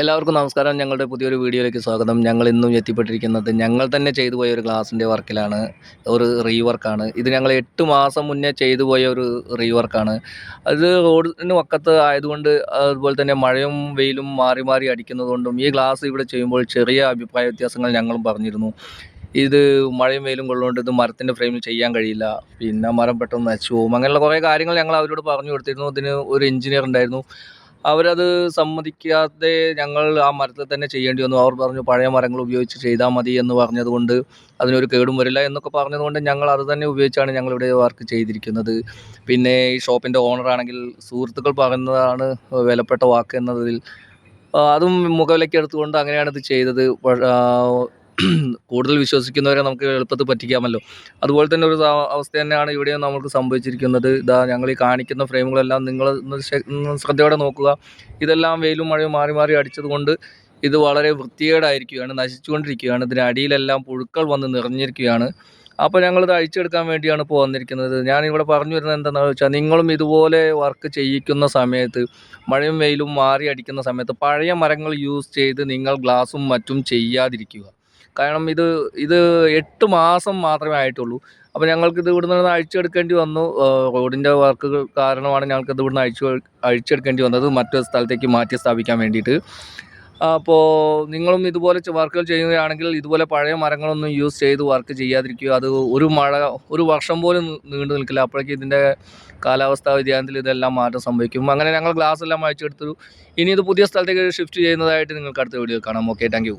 എല്ലാവർക്കും നമസ്കാരം. ഞങ്ങളുടെ പുതിയൊരു വീഡിയോയിലേക്ക് സ്വാഗതം. ഞങ്ങൾ ഇന്നും എത്തിപ്പെട്ടിരിക്കുന്നത് ഞങ്ങൾ തന്നെ ചെയ്തു പോയ ഒരു ഗ്ലാസിൻ്റെ വർക്കിലാണ്. ഒരു റീവർക്കാണ് ഇത്. ഞങ്ങൾ 8 മാസം മുന്നേ ചെയ്തു പോയ ഒരു റീവർക്കാണ്. അത് റോഡിന് വക്കത്ത് ആയതുകൊണ്ട്, അതുപോലെ തന്നെ മഴയും വെയിലും മാറി മാറി അടിക്കുന്നതുകൊണ്ടും ഈ ഗ്ലാസ് ഇവിടെ ചെയ്യുമ്പോൾ ചെറിയ അഭിപ്രായ വ്യത്യാസങ്ങൾ ഞങ്ങളും പറഞ്ഞിരുന്നു. ഇത് മഴയും വെയിലും കൊള്ളുകൊണ്ട് ഇത് മരത്തിൻ്റെ ഫ്രെയിമിൽ ചെയ്യാൻ കഴിയില്ല, പിന്നെ മരം പെട്ടെന്ന് നശിച്ചു പോകും, അങ്ങനെയുള്ള കുറേ കാര്യങ്ങൾ ഞങ്ങൾ അവരോട് പറഞ്ഞു കൊടുത്തിരുന്നു. ഇതിന് ഒരു എഞ്ചിനീയർ ഉണ്ടായിരുന്നു. അവരത് സമ്മതിക്കാതെ ഞങ്ങൾ ആ മരത്തിൽ തന്നെ ചെയ്യേണ്ടി വന്നു. അവർ പറഞ്ഞു പഴയ മരങ്ങൾ ഉപയോഗിച്ച് ചെയ്താൽ മതി എന്ന് പറഞ്ഞതുകൊണ്ട്, അതിനൊരു കേടും വരില്ല എന്നൊക്കെ പറഞ്ഞതുകൊണ്ട് ഞങ്ങൾ അത് തന്നെ ഉപയോഗിച്ചാണ് ഞങ്ങളിവിടെ വർക്ക് ചെയ്തിരിക്കുന്നത്. പിന്നെ ഈ ഷോപ്പിൻ്റെ ഓണറാണെങ്കിൽ സുഹൃത്തുക്കൾ പറയുന്നതാണ് വിലപ്പെട്ട വാക്ക് എന്നതിൽ അതും മുഖവിലയ്ക്ക് എടുത്തുകൊണ്ട് അങ്ങനെയാണ് ഇത് ചെയ്തത്. കൂടുതൽ വിശ്വസിക്കുന്നവരെ നമുക്ക് എളുപ്പത്തിൽ പറ്റിക്കാമല്ലോ. അതുപോലെ തന്നെ ഒരു അവസ്ഥ തന്നെയാണ് ഇവിടെയും നമുക്ക് സംഭവിച്ചിരിക്കുന്നത്. ഇതാ ഞങ്ങൾ ഈ കാണിക്കുന്ന ഫ്രെയിമുകളെല്ലാം നിങ്ങൾ ഒന്ന് ശ്രദ്ധയോടെ നോക്കുക. ഇതെല്ലാം വെയിലും മഴയും മാറി മാറി അടിച്ചതുകൊണ്ട് ഇത് വളരെ വൃത്തികേടായിരിക്കുകയാണ്, നശിച്ചുകൊണ്ടിരിക്കുകയാണ്. ഇതിന് അടിയിലെല്ലാം പുഴുക്കൾ വന്ന് നിറഞ്ഞിരിക്കുകയാണ്. അപ്പോൾ ഞങ്ങളിത് അഴിച്ചെടുക്കാൻ വേണ്ടിയാണ് ഇപ്പോൾ വന്നിരിക്കുന്നത്. ഞാനിവിടെ പറഞ്ഞു വരുന്നത് എന്താണെന്ന് വെച്ചാൽ, നിങ്ങളും ഇതുപോലെ വർക്ക് ചെയ്യിക്കുന്ന സമയത്ത്, മഴയും വെയിലും മാറി അടിക്കുന്ന സമയത്ത് പഴയ മരങ്ങൾ യൂസ് ചെയ്ത് നിങ്ങൾ ഗ്ലാസും മറ്റും ചെയ്യാതിരിക്കുക. കാരണം ഇത് ഇത് 8 മാസം മാത്രമേ ആയിട്ടുള്ളൂ. അപ്പോൾ ഞങ്ങൾക്കിത് ഇവിടുന്ന് അഴിച്ചെടുക്കേണ്ടി വന്നു. റോഡിൻ്റെ വർക്ക് കാരണമാണ് ഞങ്ങൾക്കിത് ഇവിടുന്ന് അഴിച്ചെടുക്കേണ്ടി വന്നത്, മറ്റൊരു സ്ഥലത്തേക്ക് മാറ്റി സ്ഥാപിക്കാൻ വേണ്ടിയിട്ട്. അപ്പോൾ നിങ്ങളും ഇതുപോലെ വർക്കുകൾ ചെയ്യുകയാണെങ്കിൽ ഇതുപോലെ പഴയ മരങ്ങളൊന്നും യൂസ് ചെയ്ത് വർക്ക് ചെയ്യാതിരിക്കുക. അത് ഒരു വർഷം പോലും നീണ്ടു നിൽക്കില്ല. അപ്പോഴേക്കും ഇതിൻ്റെ കാലാവസ്ഥാ വ്യതിയാനത്തിൽ ഇതെല്ലാം മാറ്റം സംഭവിക്കും. അങ്ങനെ ഞങ്ങൾ ഗ്ലാസ് എല്ലാം അഴിച്ചെടുത്തു. ഇനി ഇത് പുതിയ സ്ഥലത്തേക്ക് ഷിഫ്റ്റ് ചെയ്യുന്നതായിട്ട് നിങ്ങൾക്ക് അടുത്ത വീഡിയോ കാണാം. Okay, thank you.